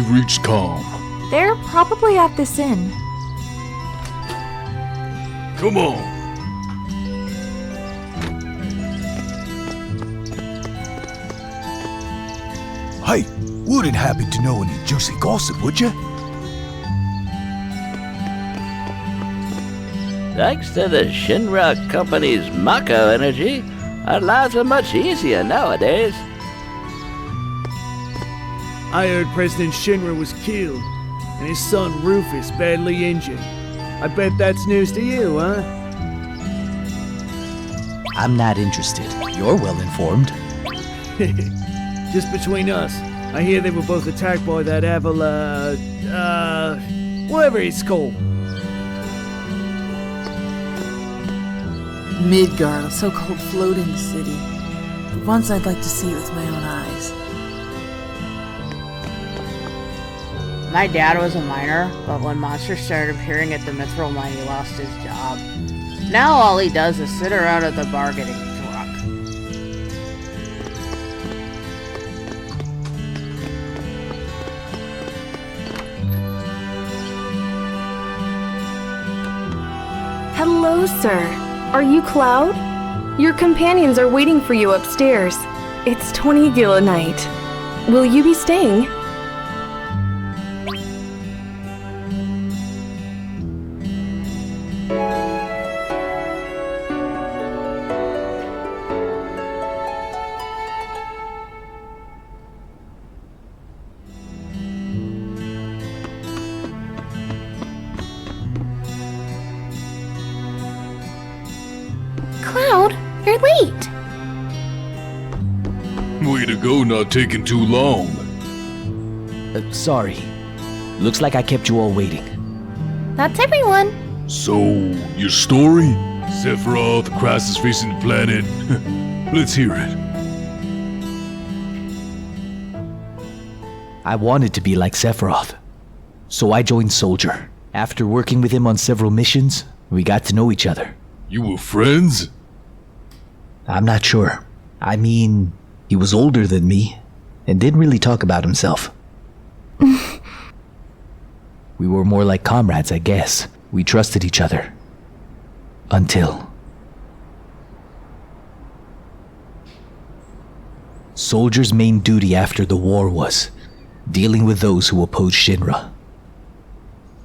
you've reached calm. They're probably at this inn. Come on. Hey, wouldn't happen to know any juicy gossip, would you? Thanks to the Shinra company's Mako energy, our lives are much easier nowadays. I heard President Shinra was killed, and his son Rufus badly injured. I bet that's news to you, huh? I'm not interested. You're well informed. Just between us, I hear they were both attacked by that whatever it's called. Midgard, a so-called floating city. Once I'd like to see it with my own eyes. My dad was a miner, but when monsters started appearing at the mithril mine, he lost his job. Now all he does is sit around at the bar getting drunk. Hello, sir. Are you Cloud? Your companions are waiting for you upstairs. It's Tonigila night. Will you be staying? Cloud, you're late. Way to go, not taking too long. Sorry. Looks like I kept you all waiting. That's everyone. So, your story? Sephiroth, the crisis facing the planet. Let's hear it. I wanted to be like Sephiroth. So I joined Soldier. After working with him on several missions, we got to know each other. You were friends? I'm not sure. I mean, he was older than me, and didn't really talk about himself. We were more like comrades, I guess. We trusted each other. Until... Soldier's main duty after the war was dealing with those who opposed Shinra.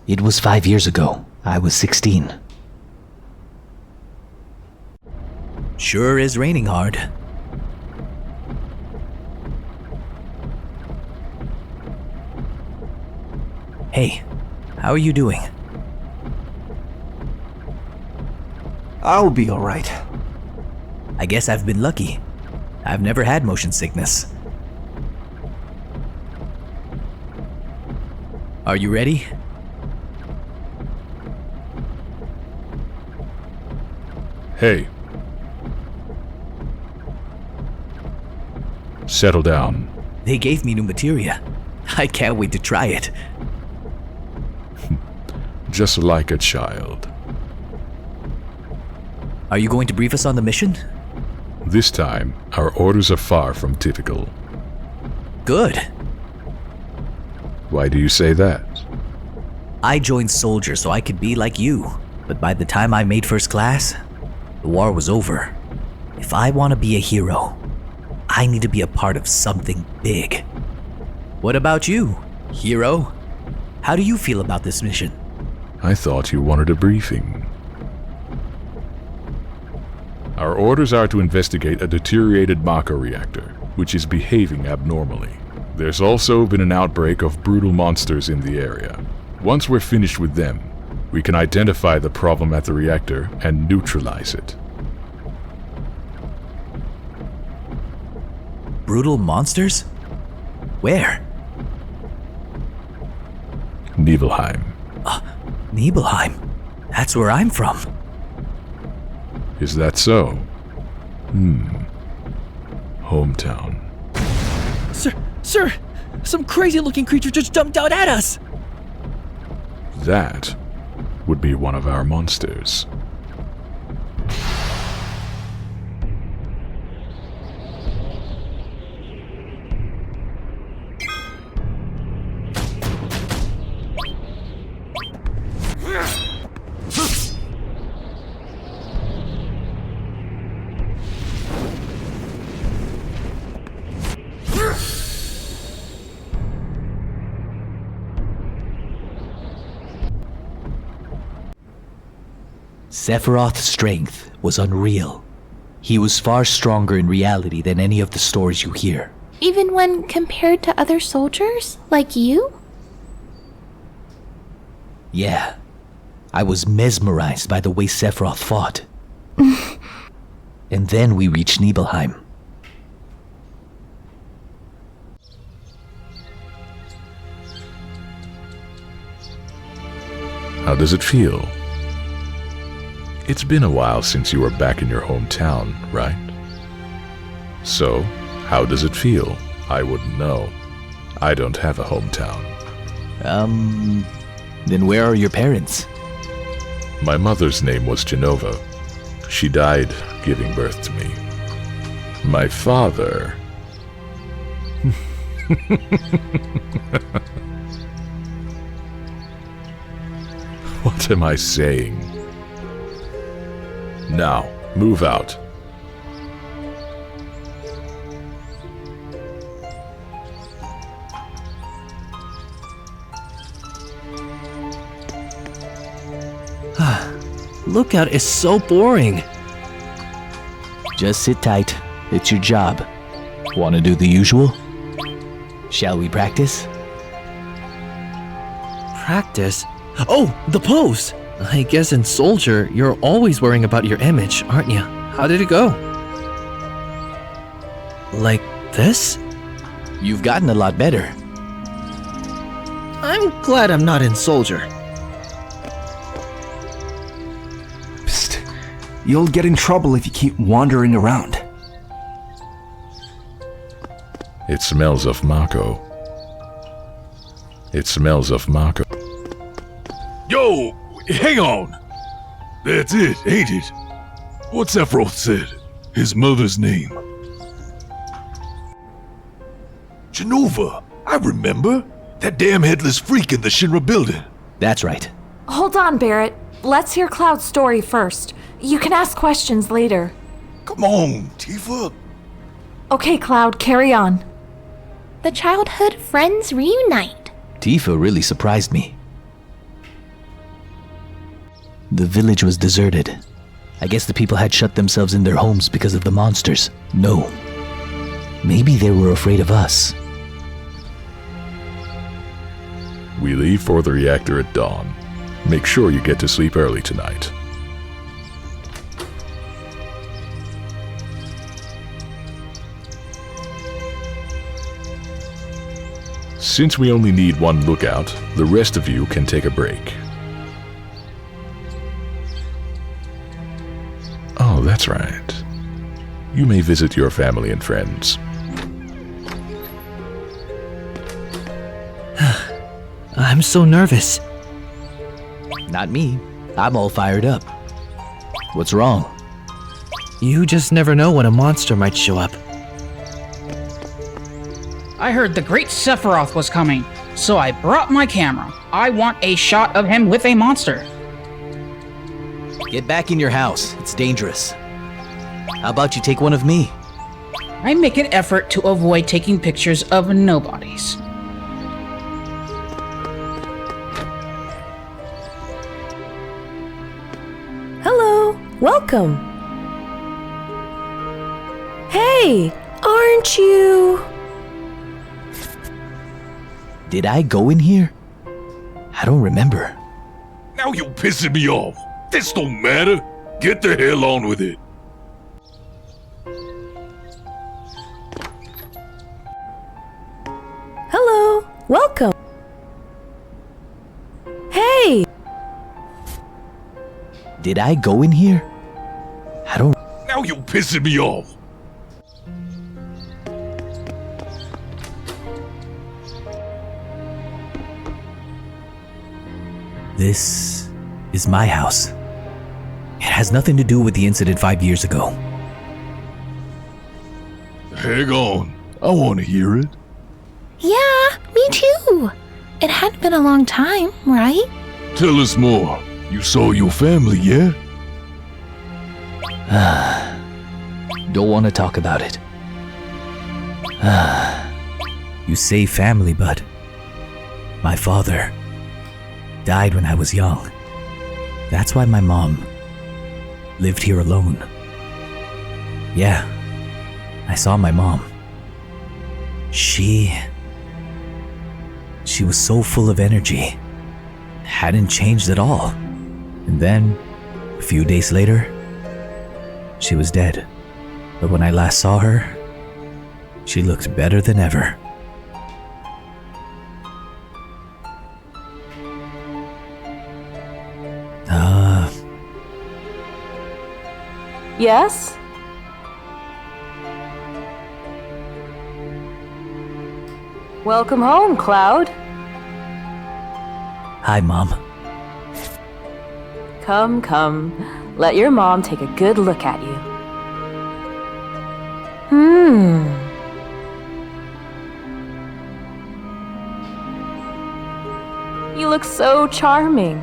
It was 5 years ago. I was 16. Sure is raining hard. Hey, how are you doing? I'll be alright. I guess I've been lucky. I've never had motion sickness. Are you ready? Hey. Settle down. They gave me new materia. I can't wait to try it. Just like a child. Are you going to brief us on the mission? This time, our orders are far from typical. Good. Why do you say that? I joined Soldier so I could be like you. But by the time I made first class, the war was over. If I want to be a hero, I need to be a part of something big. What about you, hero? How do you feel about this mission? I thought you wanted a briefing. Our orders are to investigate a deteriorated Mako reactor, which is behaving abnormally. There's also been an outbreak of brutal monsters in the area. Once we're finished with them, we can identify the problem at the reactor and neutralize it. Brutal monsters? Where? Nibelheim. Nibelheim? That's where I'm from. Is that so? Hometown. Sir! Some crazy-looking creature just jumped out at us! That would be one of our monsters. Sephiroth's strength was unreal. He was far stronger in reality than any of the stories you hear. Even when compared to other soldiers, like you? Yeah. I was mesmerized by the way Sephiroth fought. And then we reached Nibelheim. How does it feel? It's been a while since you were back in your hometown, right? So, how does it feel? I wouldn't know. I don't have a hometown. Then where are your parents? My mother's name was Genova. She died giving birth to me. My father... What am I saying? Now, move out. Lookout is so boring. Just sit tight. It's your job. Want to do the usual? Shall we practice? Practice? Oh, the pose! I guess in Soldier, you're always worrying about your image, aren't you? How did it go? Like this? You've gotten a lot better. I'm glad I'm not in Soldier. Psst. You'll get in trouble if you keep wandering around. It smells of Mako. It smells of Mako. Yo, hang on. That's it, ain't it? What Sephiroth said. His mother's name. Genova. I remember. That damn headless freak in the Shinra building. That's right. Hold on, Barrett. Let's hear Cloud's story first. You can ask questions later. Come on, Tifa. Okay, Cloud, carry on. The childhood friends reunite. Tifa really surprised me. The village was deserted. I guess the people had shut themselves in their homes because of the monsters. No. Maybe they were afraid of us. We leave for the reactor at dawn. Make sure you get to sleep early tonight. Since we only need one lookout, the rest of you can take a break. Oh, that's right. You may visit your family and friends. I'm so nervous. Not me. I'm all fired up. What's wrong? You just never know when a monster might show up. I heard the great Sephiroth was coming, so I brought my camera. I want a shot of him with a monster. Get back in your house. It's dangerous. How about you take one of me? I make an effort to avoid taking pictures of nobodies. Hello, welcome. Hey, aren't you? Did I go in here? I don't remember. Now you pissing me off. This don't matter. Get the hell on with it. Hello, welcome. Hey! Did I go in here? I don't... Now you pissing me off. This is my house. It has nothing to do with the incident 5 years ago. Hang on. I want to hear it. Yeah, me too. It had been a long time, right? Tell us more. You saw your family, yeah? Don't want to talk about it. You say family, but my father died when I was young. That's why my mom lived here alone. Yeah, I saw my mom. She was so full of energy. Hadn't changed at all. And then, a few days later, she was dead. But when I last saw her, she looked better than ever. Yes? Welcome home, Cloud. Hi, Mom. Come. Let your mom take a good look at you. You look so charming.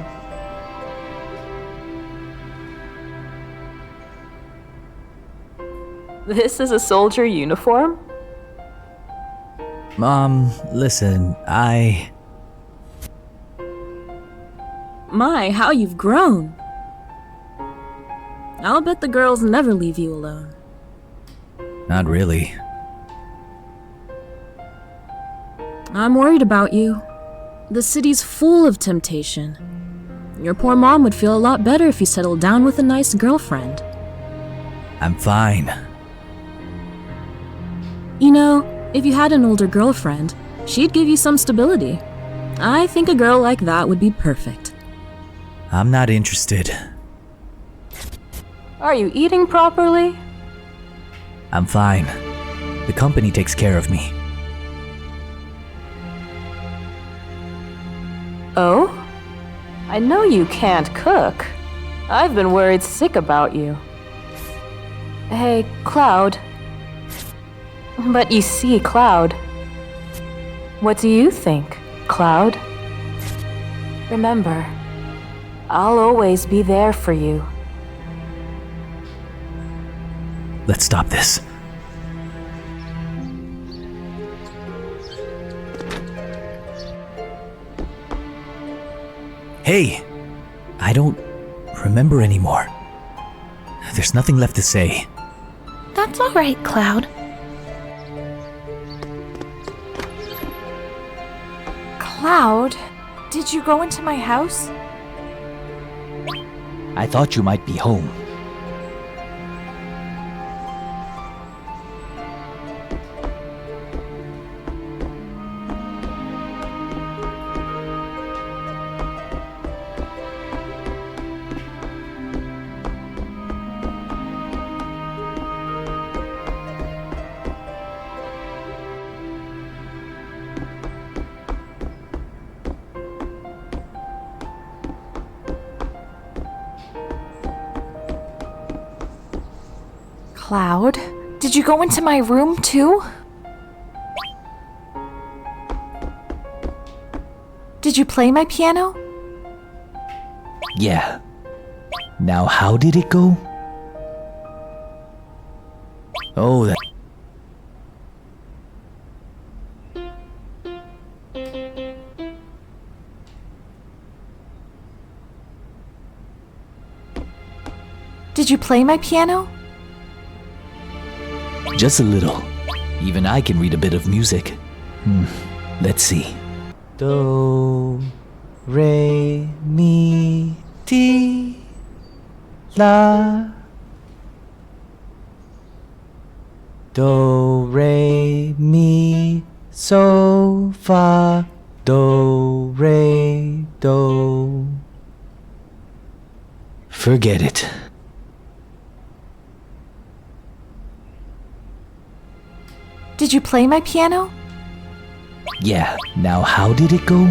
This is a soldier uniform? Mom, listen, My, how you've grown. I'll bet the girls never leave you alone. Not really. I'm worried about you. The city's full of temptation. Your poor mom would feel a lot better if you settled down with a nice girlfriend. I'm fine. You know, if you had an older girlfriend, she'd give you some stability. I think a girl like that would be perfect. I'm not interested. Are you eating properly? I'm fine. The company takes care of me. Oh? I know you can't cook. I've been worried sick about you. Hey, Cloud. But you see, Cloud. What do you think, Cloud? Remember, I'll always be there for you. Let's stop this. Hey! I don't remember anymore. There's nothing left to say. That's alright, Cloud. Cloud, did you go into my house? I thought you might be home. Cloud, did you go into my room too? Did you play my piano? Yeah. Now how did it go? Oh, that... Did you play my piano? Just a little. Even I can read a bit of music. Let's see. Do, re, mi, ti, la. Do, re, mi, so, fa, do, re, do. Forget it. Did you play my piano? Yeah, now how did it go?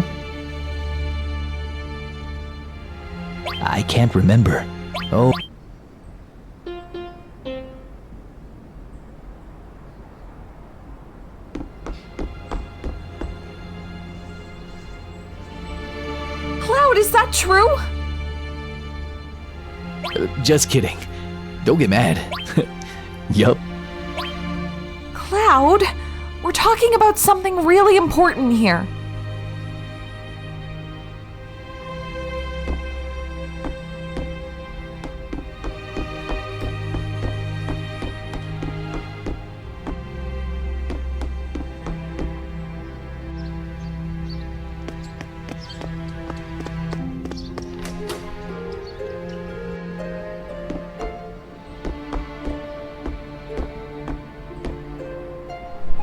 I can't remember. Oh. Cloud, is that true? Just kidding. Don't get mad. Yup. Cloud, we're talking about something really important here.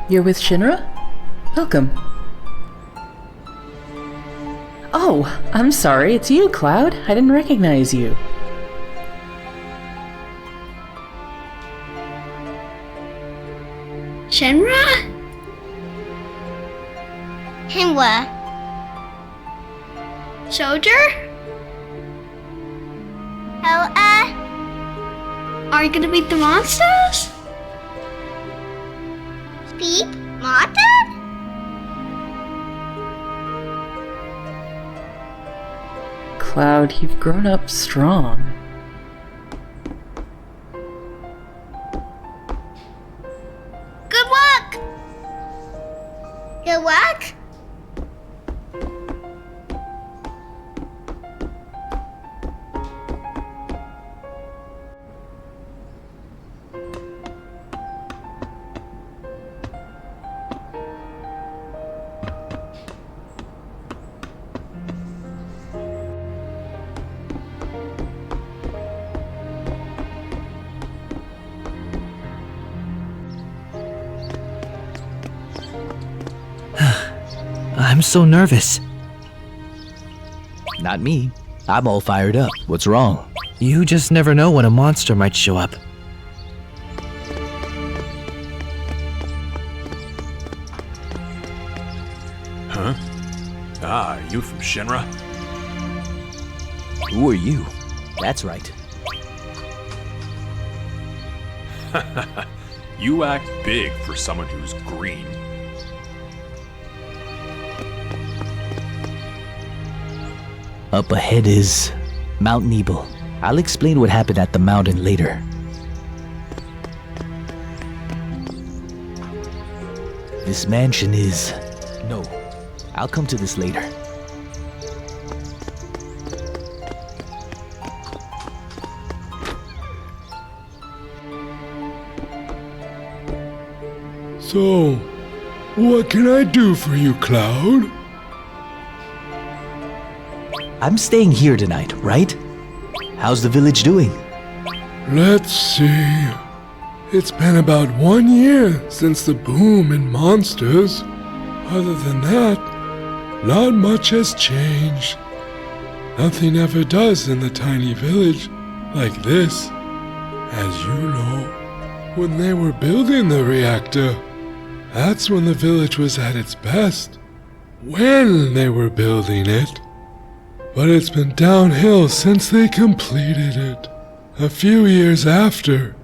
You're with Shinra? Welcome. Oh, I'm sorry, it's you, Cloud. I didn't recognize you. Shinra? Hinwa? Soldier? Oh, are you gonna beat the monsters? Beat monsters? Cloud, you've grown up strong. Good luck! Good luck? I'm so nervous. Not me. I'm all fired up. What's wrong? You just never know when a monster might show up. Huh? Ah, you from Shinra? Who are you? That's right. You act big for someone who's green. Up ahead is Mount Nebel. I'll explain what happened at the mountain later. This mansion is... No, I'll come to this later. So, what can I do for you, Cloud? I'm staying here tonight, right? How's the village doing? Let's see. It's been about 1 year since the boom in monsters. Other than that, not much has changed. Nothing ever does in the tiny village like this. As you know, when they were building the reactor, that's when the village was at its best. When they were building it. But it's been downhill since they completed it. A few years after,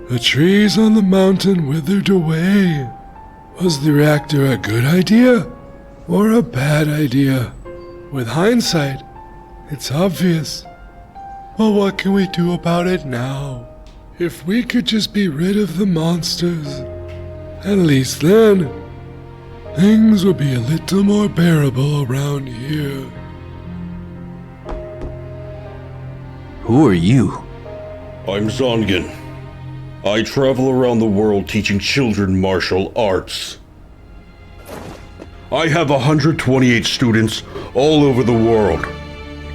the trees on the mountain withered away. Was the reactor a good idea or a bad idea? With hindsight, it's obvious. Well, what can we do about it now? If we could just be rid of the monsters, at least then, things would be a little more bearable around here. Who are you? I'm Zongen. I travel around the world teaching children martial arts. I have 128 students all over the world.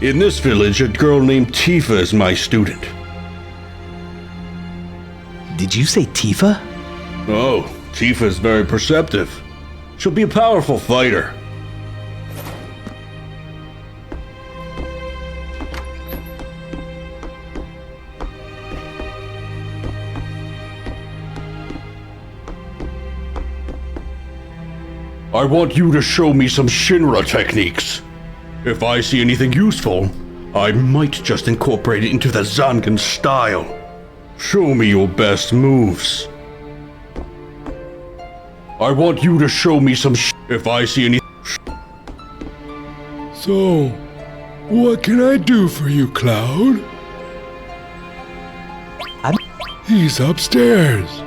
In this village, a girl named Tifa is my student. Did you say Tifa? Oh, Tifa is very perceptive. She'll be a powerful fighter. I want you to show me some Shinra techniques. If I see anything useful, I might just incorporate it into the Zangen style. Show me your best moves. I want you to show me some if I see any. So, what can I do for you, Cloud? He's upstairs.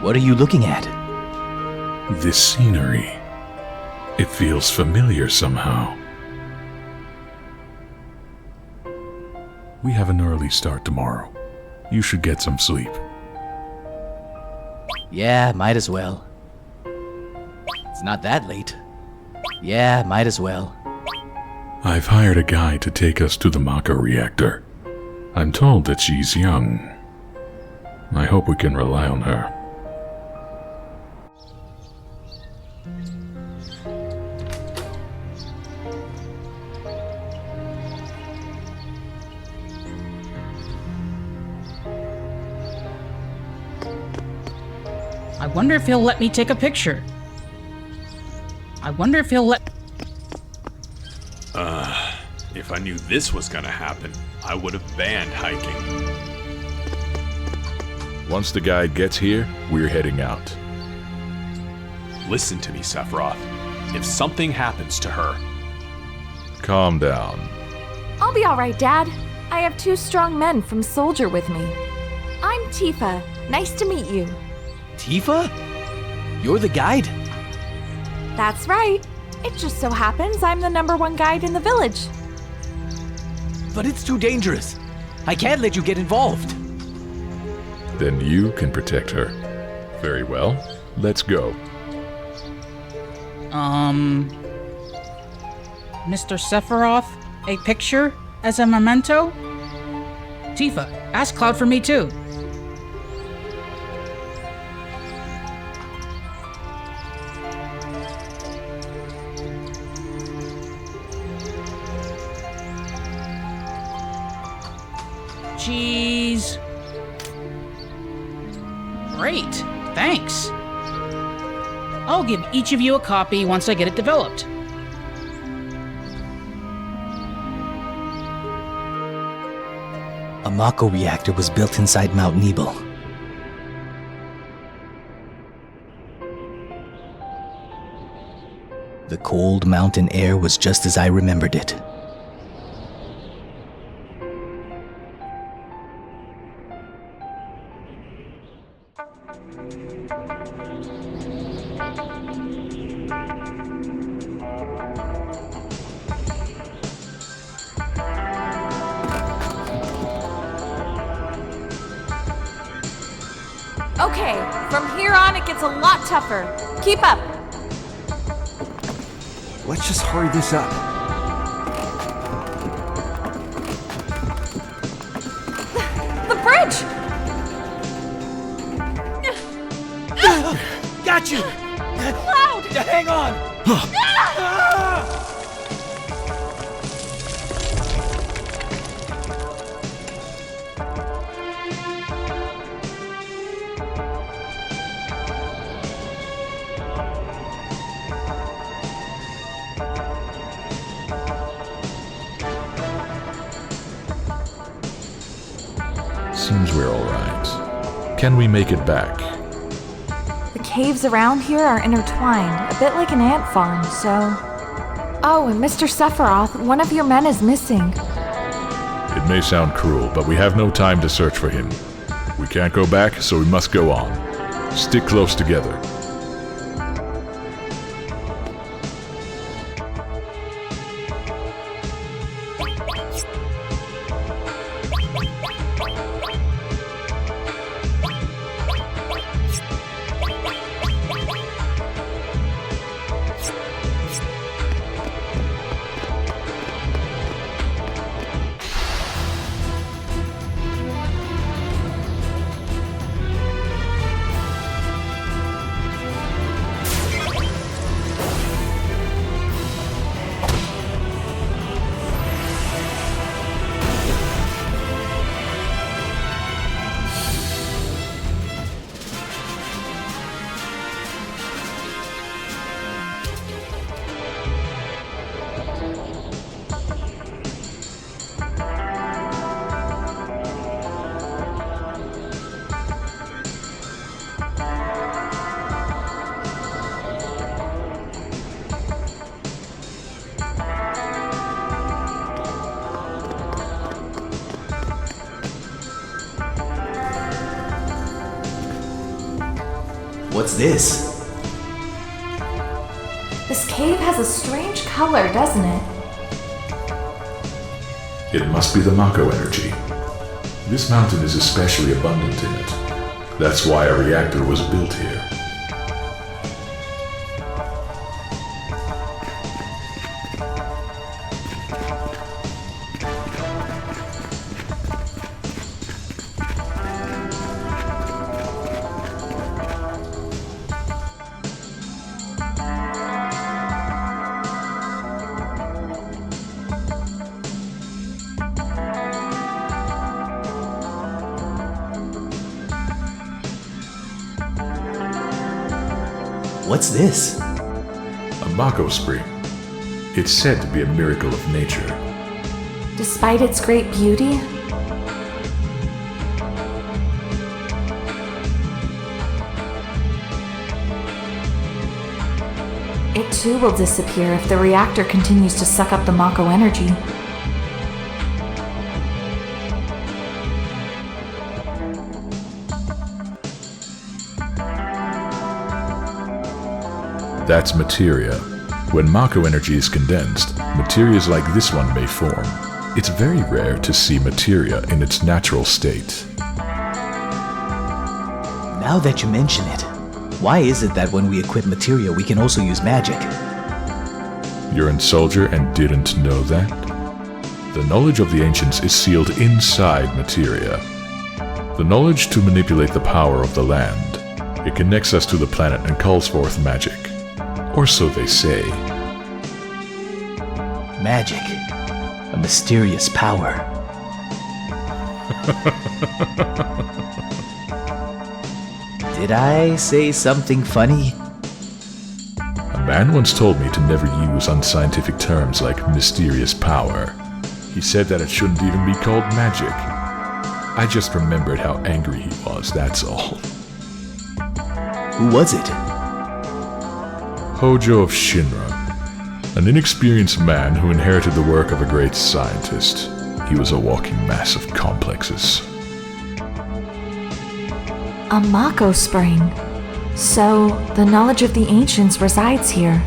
What are you looking at? This scenery. It feels familiar somehow. We have an early start tomorrow. You should get some sleep. Yeah, might as well. It's not that late. Yeah, might as well. I've hired a guy to take us to the Mako reactor. I'm told that she's young. I hope we can rely on her. I wonder if he'll let me take a picture. I wonder if he'll let... If I knew this was gonna happen, I would have banned hiking. Once the guide gets here, we're heading out. Listen to me, Sephiroth. If something happens to her... Calm down. I'll be alright, Dad. I have 2 strong men from Soldier with me. I'm Tifa. Nice to meet you. Tifa? You're the guide? That's right. It just so happens I'm the #1 guide in the village. But it's too dangerous. I can't let you get involved. Then you can protect her. Very well. Let's go. Mr. Sephiroth, a picture as a memento? Tifa, ask Cloud for me too. Jeez. Great, thanks. I'll give each of you a copy once I get it developed. A Mako reactor was built inside Mount Nebel. The cold mountain air was just as I remembered it. Okay, from here on it gets a lot tougher. Keep up. Let's just hurry this up. The bridge! Got you! Cloud! Hang on! Seems we're all right. Can we make it back? The caves around here are intertwined, a bit like an ant farm, so... Oh, and Mr. Sephiroth, one of your men is missing. It may sound cruel, but we have no time to search for him. We can't go back, so we must go on. Stick close together. What's this? This cave has a strange color, doesn't it? It must be the Mako energy. This mountain is especially abundant in it. That's why a reactor was built here. What's this? A Mako spring. It's said to be a miracle of nature. Despite its great beauty, it too will disappear if the reactor continues to suck up the Mako energy. That's materia. When Mako energy is condensed, materias like this one may form. It's very rare to see materia in its natural state. Now that you mention it, why is it that when we equip materia we can also use magic? You're a soldier and didn't know that? The knowledge of the ancients is sealed inside materia. The knowledge to manipulate the power of the land. It connects us to the planet and calls forth magic. Or so they say. Magic. A mysterious power. Did I say something funny? A man once told me to never use unscientific terms like mysterious power. He said that it shouldn't even be called magic. I just remembered how angry he was, that's all. Who was it? Hojo of Shinra, an inexperienced man who inherited the work of a great scientist. He was a walking mass of complexes. A Mako spring. So, the knowledge of the ancients resides here.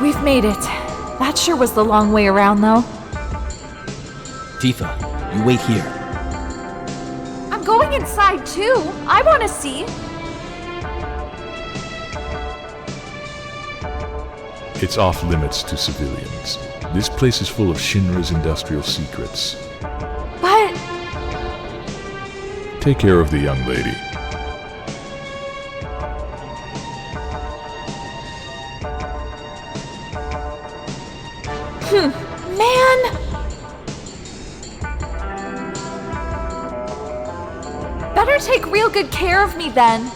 We've made it. That sure was the long way around, though. Tifa, you wait here. I'm going inside, too. I want to see. It's off limits to civilians. This place is full of Shinra's industrial secrets. But... Take care of the young lady. Man! Better take real good care of me then.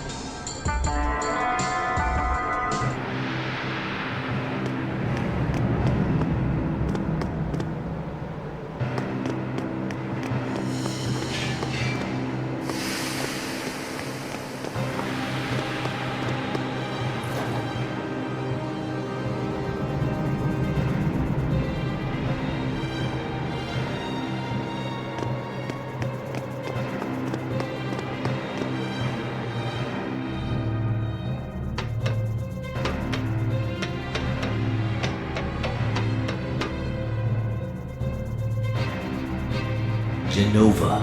Genova.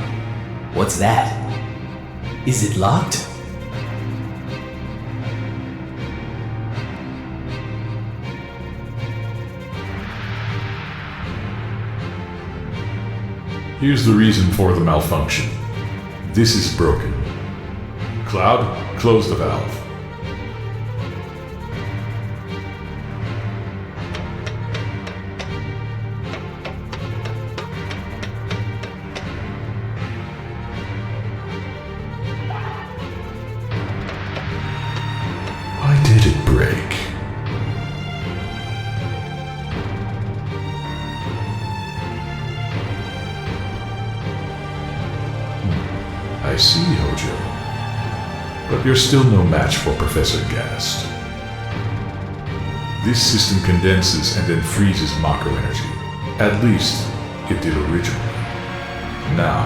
What's that? Is it locked? Here's the reason for the malfunction. This is broken. Cloud, close the valve. I see, Hojo. But you're still no match for Professor Gast. This system condenses and then freezes Mako energy. At least, it did originally. Now,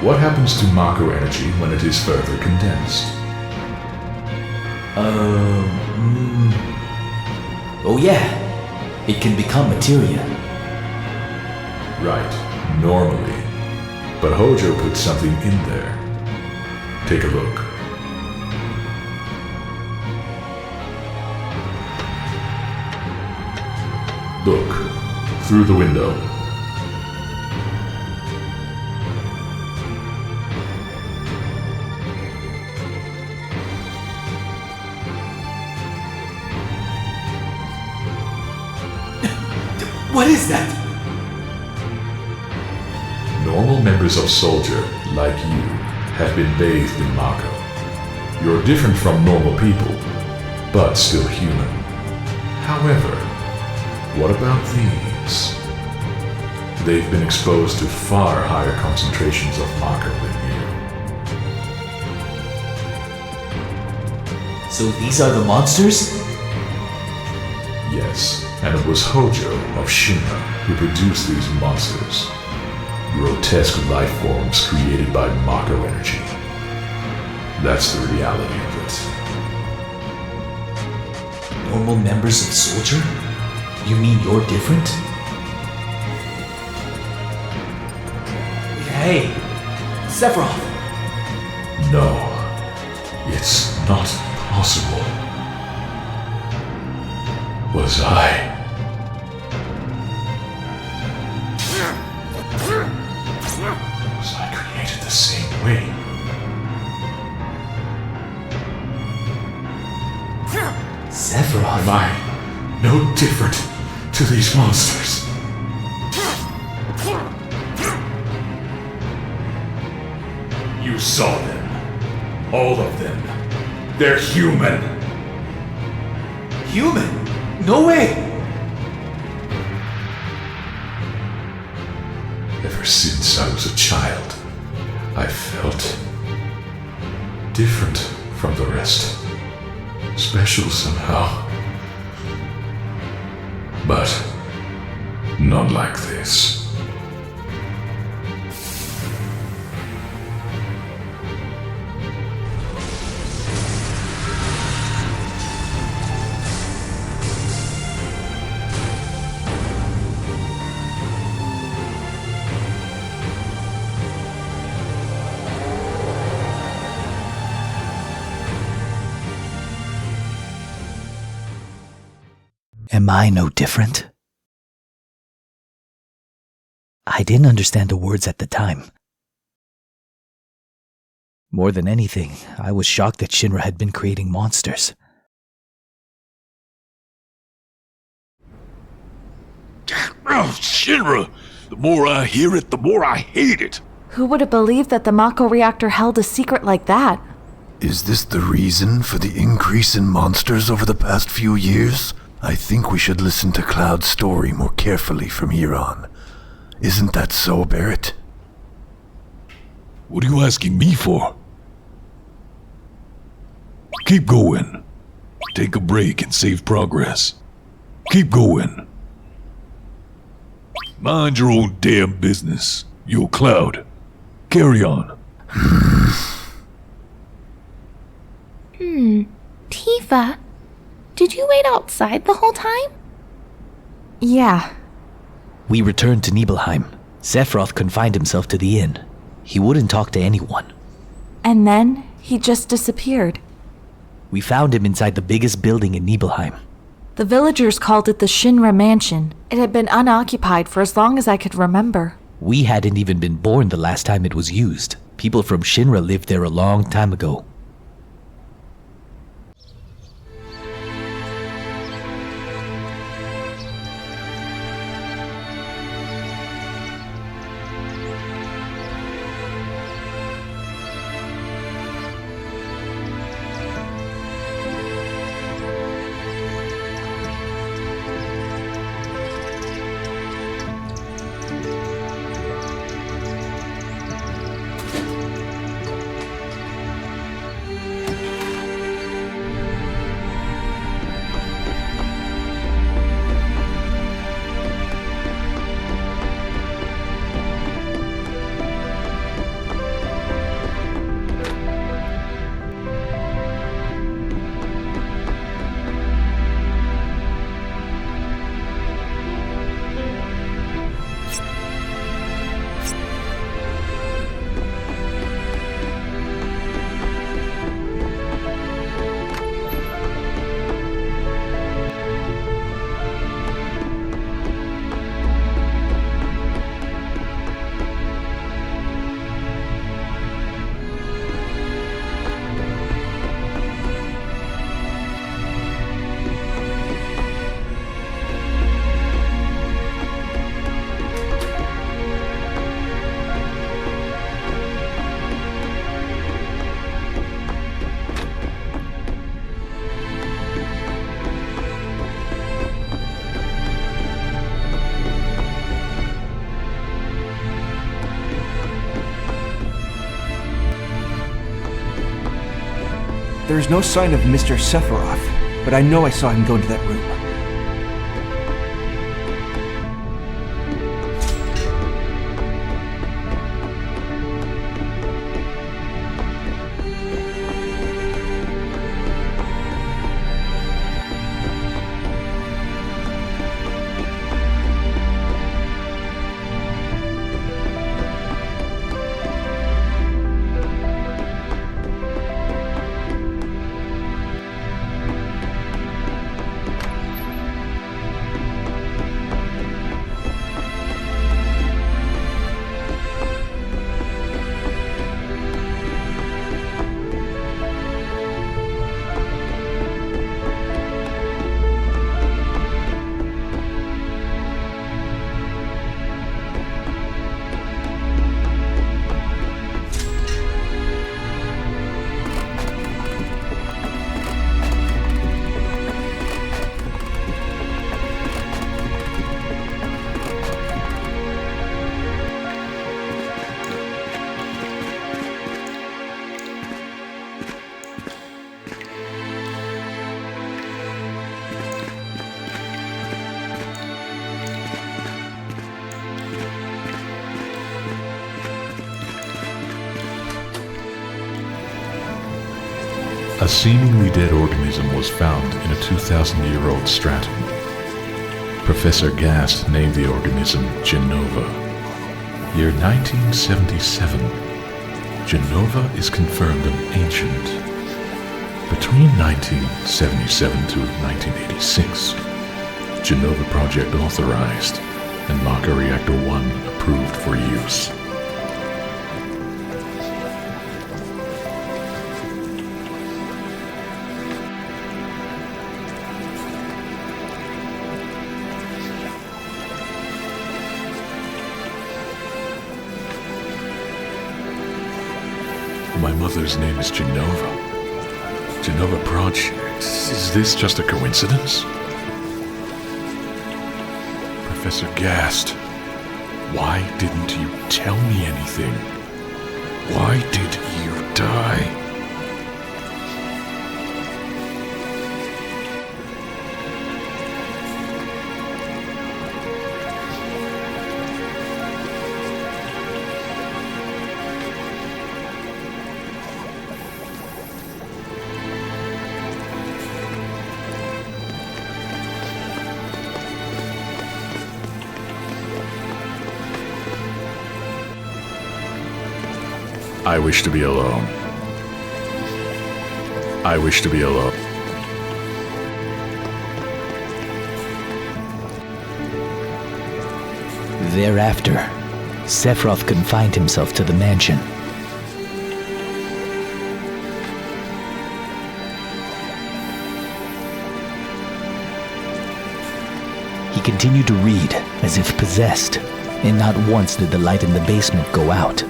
what happens to Mako energy when it is further condensed? Oh yeah, it can become materia. Right, normally. But Hojo put something in there. Take a look. Look, through the window. What is that? Normal members of Soldier, like you, have been bathed in Mako. You're different from normal people, but still human. However, what about these? They've been exposed to far higher concentrations of Mako than you. So these are the monsters? Yes, and it was Hojo of Shinra who produced these monsters. Grotesque life forms created by Mako energy. That's the reality of it. Normal members of Soldier? You mean you're different? Hey, Sephiroth! No, it's not possible. Was I? Was I created the same way? Sephiroth? Am I no different to these monsters? You saw them. All of them. They're human. Human? No way! Ever since I was a child, I felt different from the rest. Special somehow. But not like this. Am I no different? I didn't understand the words at the time. More than anything, I was shocked that Shinra had been creating monsters. Oh, Shinra! The more I hear it, the more I hate it! Who would have believed that the Mako reactor held a secret like that? Is this the reason for the increase in monsters over the past few years? I think we should listen to Cloud's story more carefully from here on. Isn't that so, Barrett? What are you asking me for? Keep going. Take a break and save progress. Keep going. Mind your own damn business. Yo, Cloud. Carry on. Tifa, did you wait outside the whole time? Yeah. We returned to Nibelheim. Sephiroth confined himself to the inn. He wouldn't talk to anyone. And then he just disappeared. We found him inside the biggest building in Nibelheim. The villagers called it the Shinra Mansion. It had been unoccupied for as long as I could remember. We hadn't even been born the last time it was used. People from Shinra lived there a long time ago. There's no sign of Mr. Sephiroth, but I know I saw him go into that room. A seemingly dead organism was found in a 2,000-year-old stratum. Professor Gast named the organism Genova. Year 1977. Genova is confirmed an ancient. Between 1977 to 1986, Genova project authorized and Maka Reactor 1 approved for use. My mother's name is Genova. Genova Project. Is this just a coincidence? Professor Gast, why didn't you tell me anything? Why did you die? I wish to be alone. I wish to be alone. Thereafter, Sephiroth confined himself to the mansion. He continued to read as if possessed, and not once did the light in the basement go out.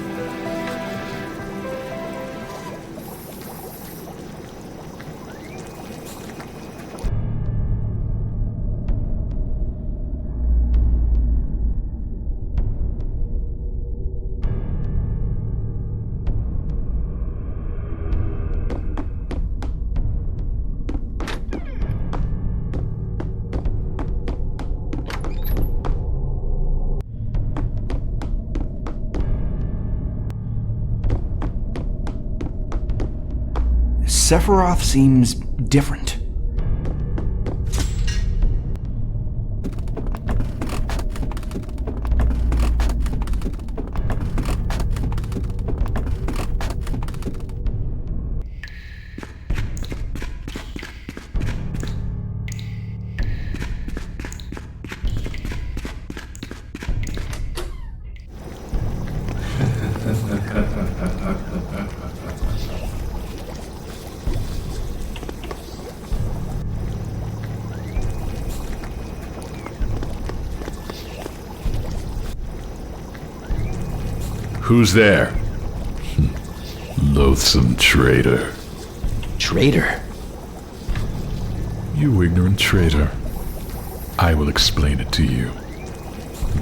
Sephiroth seems different. Who's there? Loathsome traitor. Traitor? You ignorant traitor. I will explain it to you.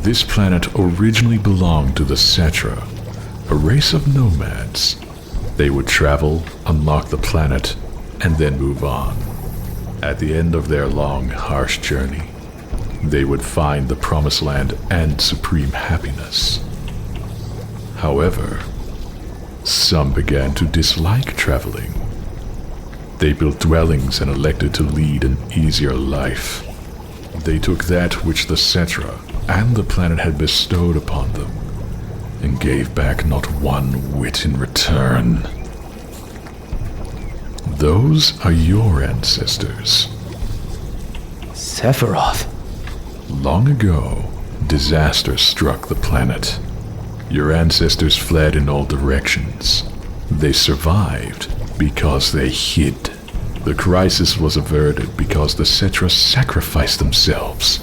This planet originally belonged to the Cetra, a race of nomads. They would travel, unlock the planet, and then move on. At the end of their long, harsh journey, they would find the promised land and supreme happiness. However, some began to dislike traveling. They built dwellings and elected to lead an easier life. They took that which the Cetra and the planet had bestowed upon them and gave back not one whit in return. Those are your ancestors. Sephiroth. Long ago, disaster struck the planet. Your ancestors fled in all directions. They survived because they hid. The crisis was averted because the Cetra sacrificed themselves.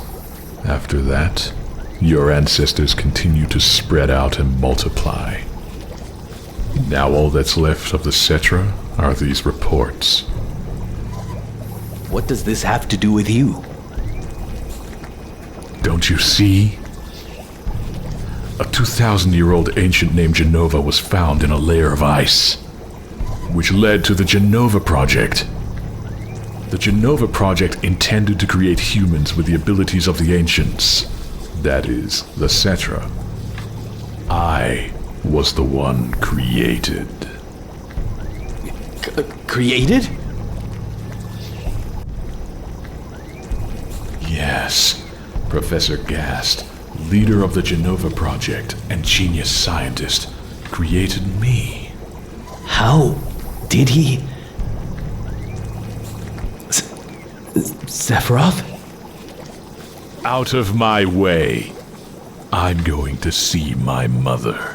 After that, your ancestors continue to spread out and multiply. Now all that's left of the Cetra are these reports. What does this have to do with you? Don't you see? A 2,000-year-old ancient named Genova was found in a layer of ice, which led to the Genova Project. The Genova Project intended to create humans with the abilities of the ancients, that is, the Cetra. I was the one created. Created? Yes, Professor Gast, leader of the Genova Project and genius scientist, created me. How did he? Sephiroth? Out of my way. I'm going to see my mother.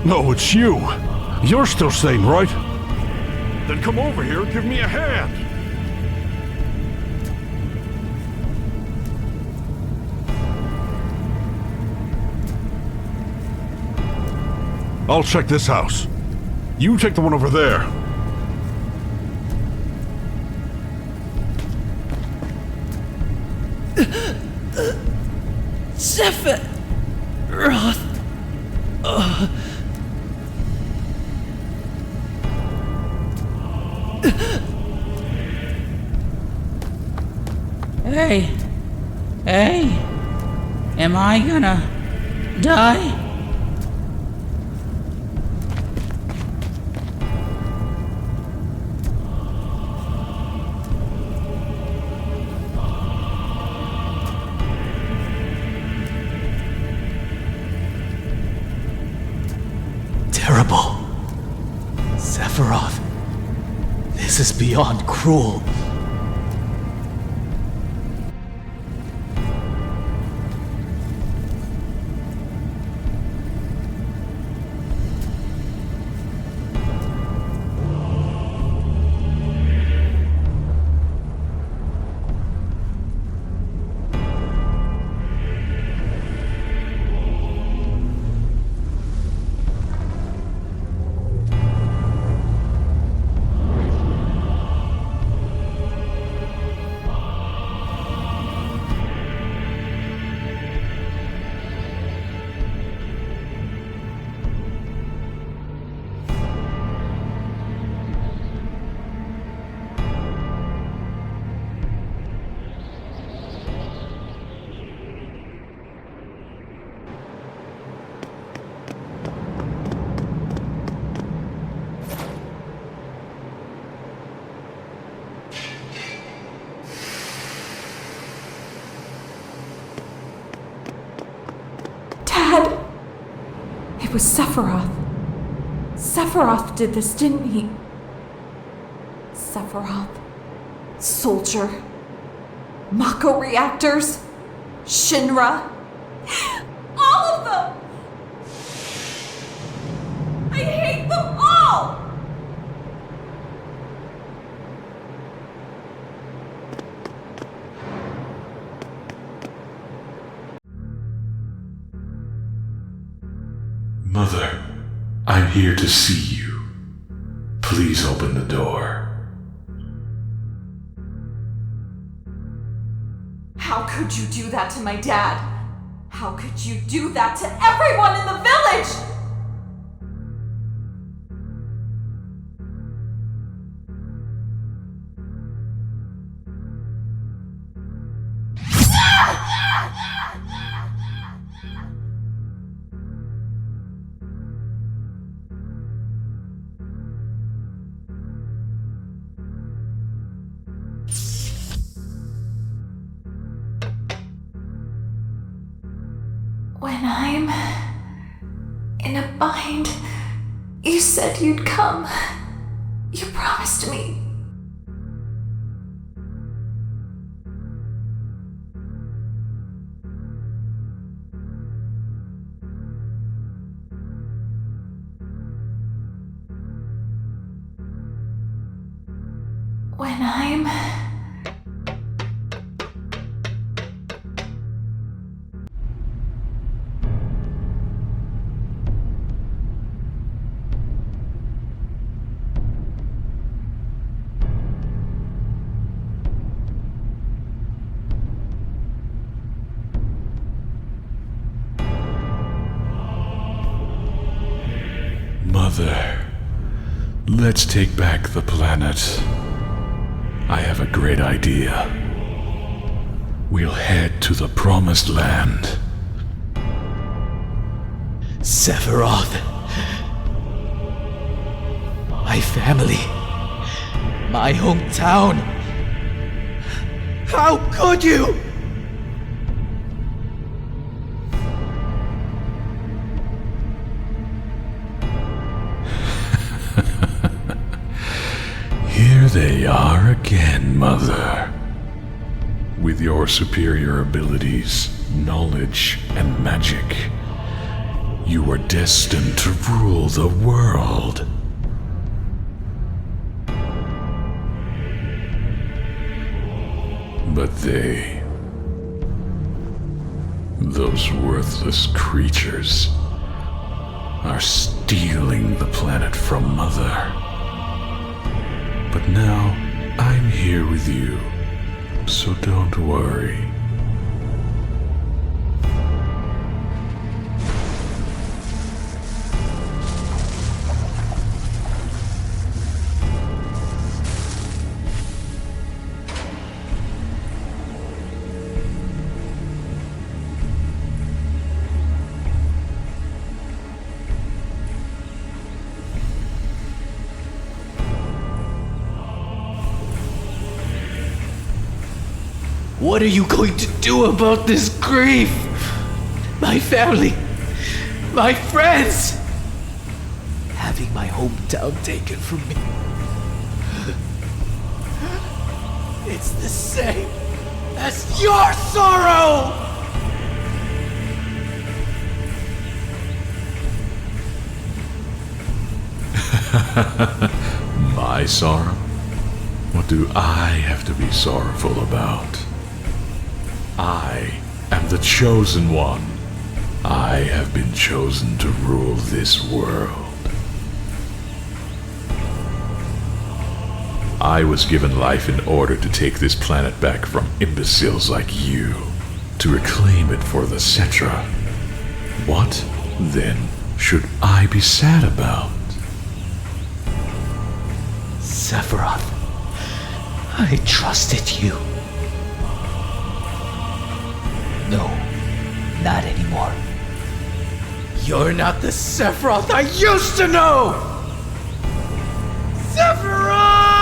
No, it's you. You're still sane, right? Then come over here and give me a hand. I'll check this house. You take the one over there. Sephiroth. Hey. Hey. Am I gonna die? Terrible. Sephiroth. This is beyond cruel. It was Sephiroth. Sephiroth did this, didn't he? Sephiroth. Soldier. Mako reactors. Shinra. All of them! I hate them all! Mother, I'm here to see you. Please open the door. How could you do that to my dad? How could you do that to everyone in the village? When I'm in a bind, you said you'd come. You promised me. When I'm... Mother, let's take back the planet. I have a great idea. We'll head to the Promised Land. Sephiroth. My family. My hometown. How could you? Here they are again, Mother. With your superior abilities, knowledge, and magic, you were destined to rule the world. But those worthless creatures, are stealing the planet from Mother. But now, I'm here with you, so don't worry. What are you going to do about this grief? My family, my friends, having my hometown taken from me. It's the same as your sorrow! My sorrow? What do I have to be sorrowful about? I am the chosen one. I have been chosen to rule this world. I was given life in order to take this planet back from imbeciles like you, to reclaim it for the Cetra. What, then, should I be sad about? Sephiroth, I trusted you. No, not anymore. You're not the Sephiroth I used to know! Sephiroth!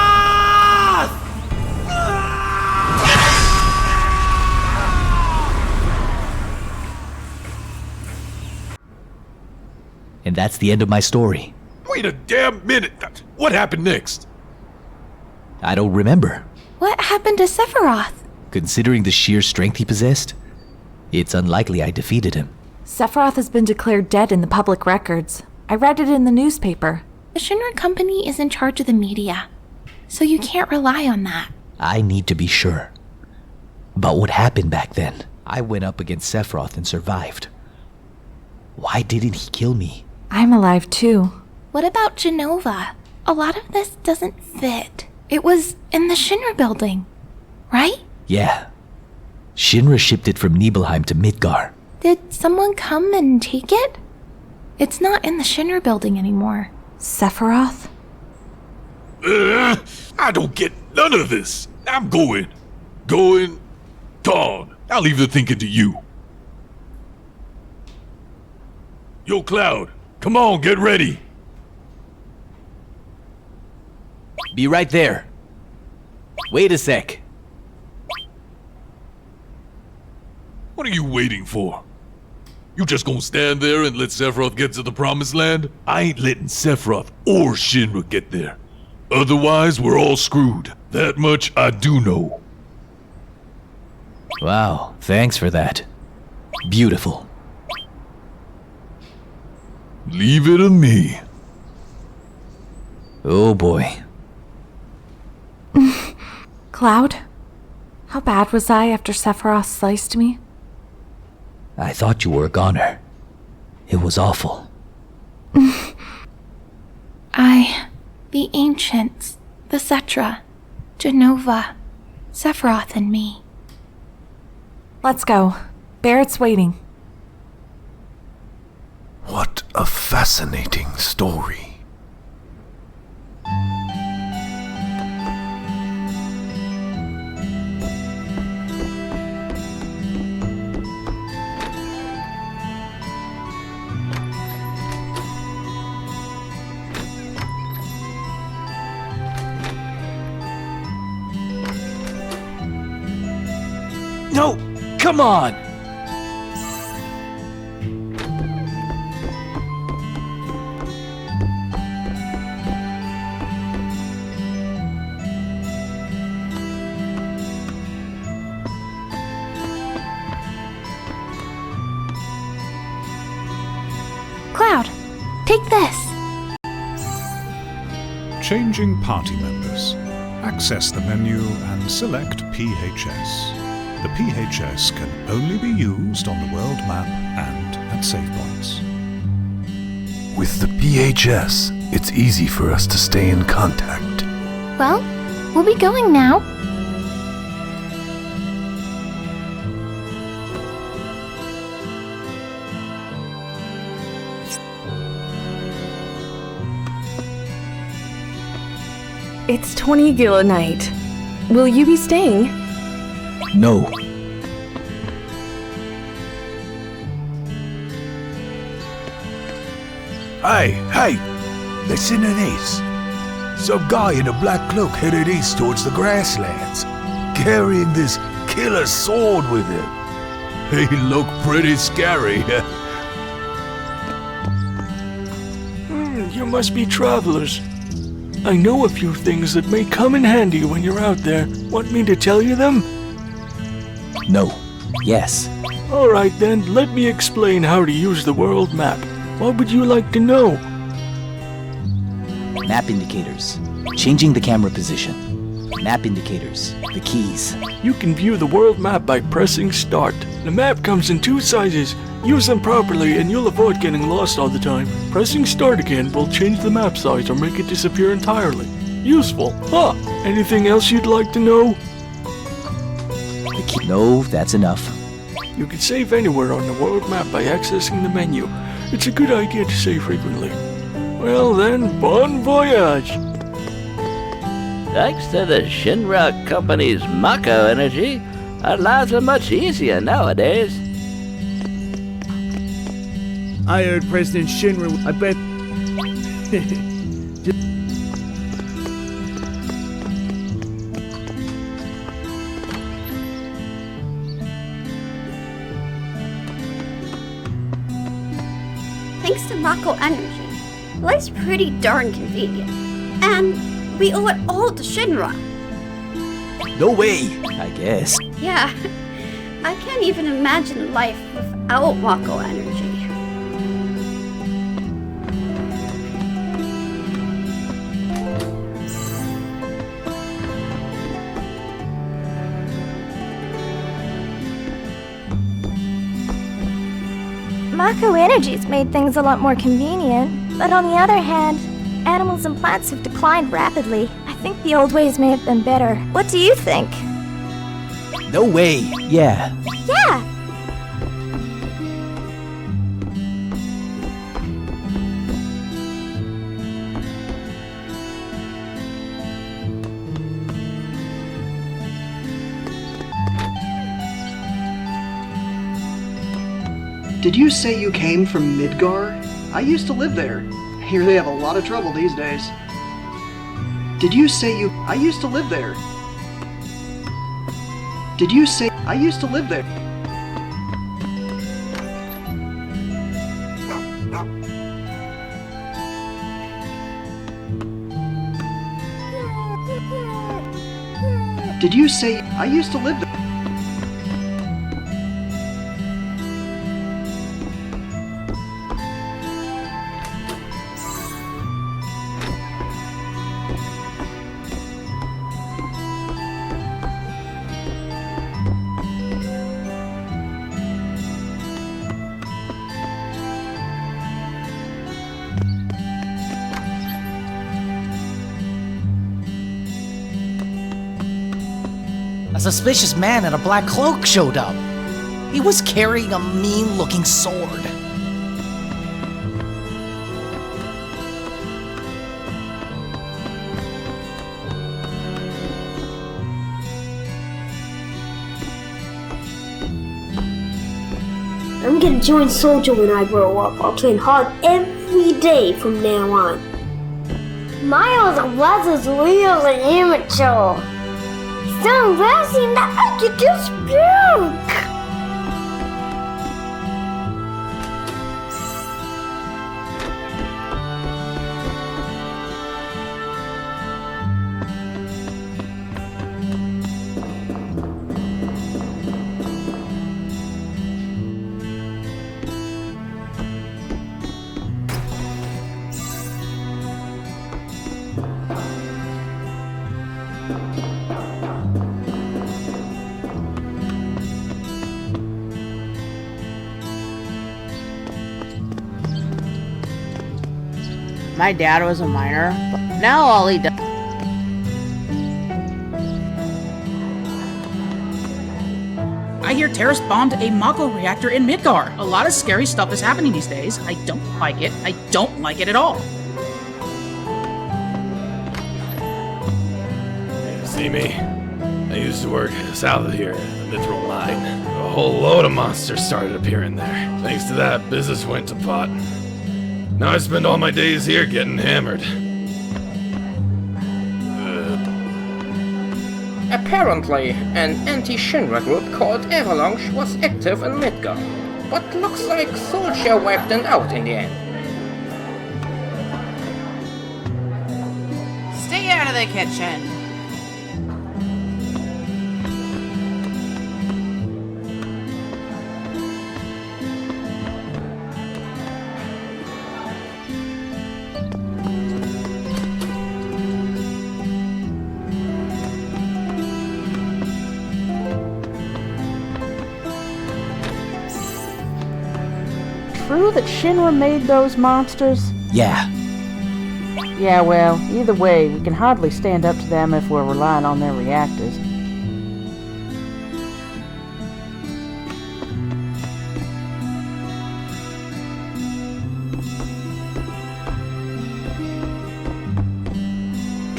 And that's the end of my story. Wait a damn minute! What happened next? I don't remember. What happened to Sephiroth? Considering the sheer strength he possessed, it's unlikely I defeated him. Sephiroth has been declared dead in the public records. I read it in the newspaper. The Shinra Company is in charge of the media, so you can't rely on that. I need to be sure. About what happened back then. I went up against Sephiroth and survived. Why didn't he kill me? I'm alive too. What about Genova? A lot of this doesn't fit. It was in the Shinra building, right? Yeah. Shinra shipped it from Nibelheim to Midgar. Did someone come and take it? It's not in the Shinra building anymore. Sephiroth? I don't get none of this. I'm going. Gone. I'll leave the thinking to you. Yo, Cloud, come on, get ready. Be right there. Wait a sec. What are you waiting for? You just gonna stand there and let Sephiroth get to the promised land? I ain't letting Sephiroth or Shinra get there. Otherwise, we're all screwed. That much I do know. Wow, thanks for that. Beautiful. Leave it to me. Oh boy. Cloud? How bad was I after Sephiroth sliced me? I thought you were a goner. It was awful. The ancients, the Cetra, Genova, Sephiroth and me. Let's go. Barrett's waiting. What a fascinating story. No! Come on! Cloud, take this. Changing party members. Access the menu and select PHS. The PHS can only be used on the world map and at save points. With the PHS, it's easy for us to stay in contact. Well, we'll be going now. It's 20 Gila night. Will you be staying? No. Hey, listen to this. Some guy in a black cloak headed east towards the grasslands, carrying this killer sword with him. He looked pretty scary. You must be travelers. I know a few things that may come in handy when you're out there. Want me to tell you them? No. Yes. Alright then, let me explain how to use the world map. What would you like to know? Map indicators. Changing the camera position. Map indicators. The keys. You can view the world map by pressing start. The map comes in 2 sizes. Use them properly and you'll avoid getting lost all the time. Pressing start again will change the map size or make it disappear entirely. Useful, huh? Anything else you'd like to know? No, that's enough. You can save anywhere on the world map by accessing the menu. It's a good idea to save frequently. Well then, bon voyage! Thanks to the Shinra Company's Mako energy, our lives are much easier nowadays. I heard President Shinra. I bet. thanks to Mako Energy, life's pretty darn convenient. And we owe it all to Shinra. No way! I guess. Yeah, I can't even imagine life without Mako Energy. Mako Energy's made things a lot more convenient, but on the other hand, animals and plants have declined rapidly. I think the old ways may have been better. What do you think? No way! Yeah. Yeah! Did you say you came from Midgar? I used to live there. I hear they have a lot of trouble these days. Did you say you... I used to live there. Did you say... I used to live there. Did you say... I used to live there. A suspicious man in a black cloak showed up. He was carrying a mean-looking sword. I'm gonna join Soldier when I grow up. I'll train hard every day from now on. My older brother's really immature. So embarrassing that I could just puke! My dad was a miner, but now all he does... I hear terrorists bombed a Mako reactor in Midgar. A lot of scary stuff is happening these days. I don't like it. I don't like it at all. See me? I used to work south of here, the Mithril Line. A whole load of monsters started appearing there. Thanks to that, business went to pot. Now I spend all my days here getting hammered. Apparently, an anti-Shinra group called Avalanche was active in Midgar, but looks like Soldier wiped them out in the end. Stay out of the kitchen. True that Shinra made those monsters? Yeah. Yeah, well, either way, we can hardly stand up to them if we're relying on their reactors.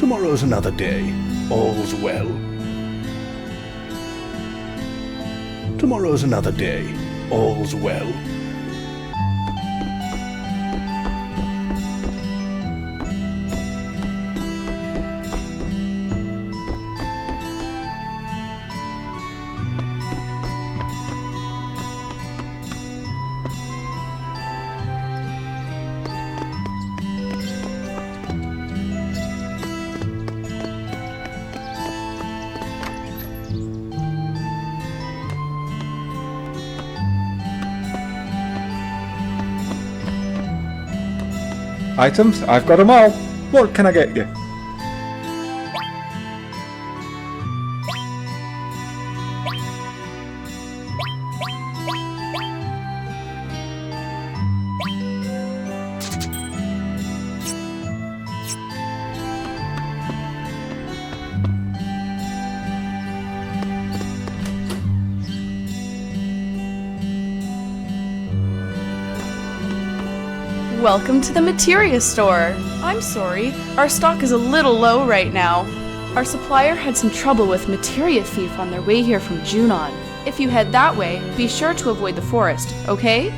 Tomorrow's another day. All's well. Tomorrow's another day. All's well. Items? I've got them all. What can I get you? Welcome to the Materia Store. I'm sorry, our stock is a little low right now. Our supplier had some trouble with materia thief on their way here from Junon. If you head that way, be sure to avoid the forest, okay?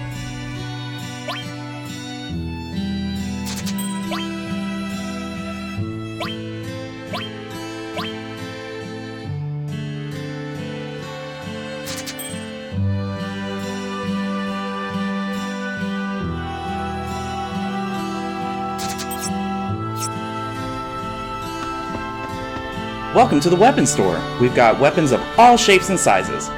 Welcome to the weapons store. We've got weapons of all shapes and sizes.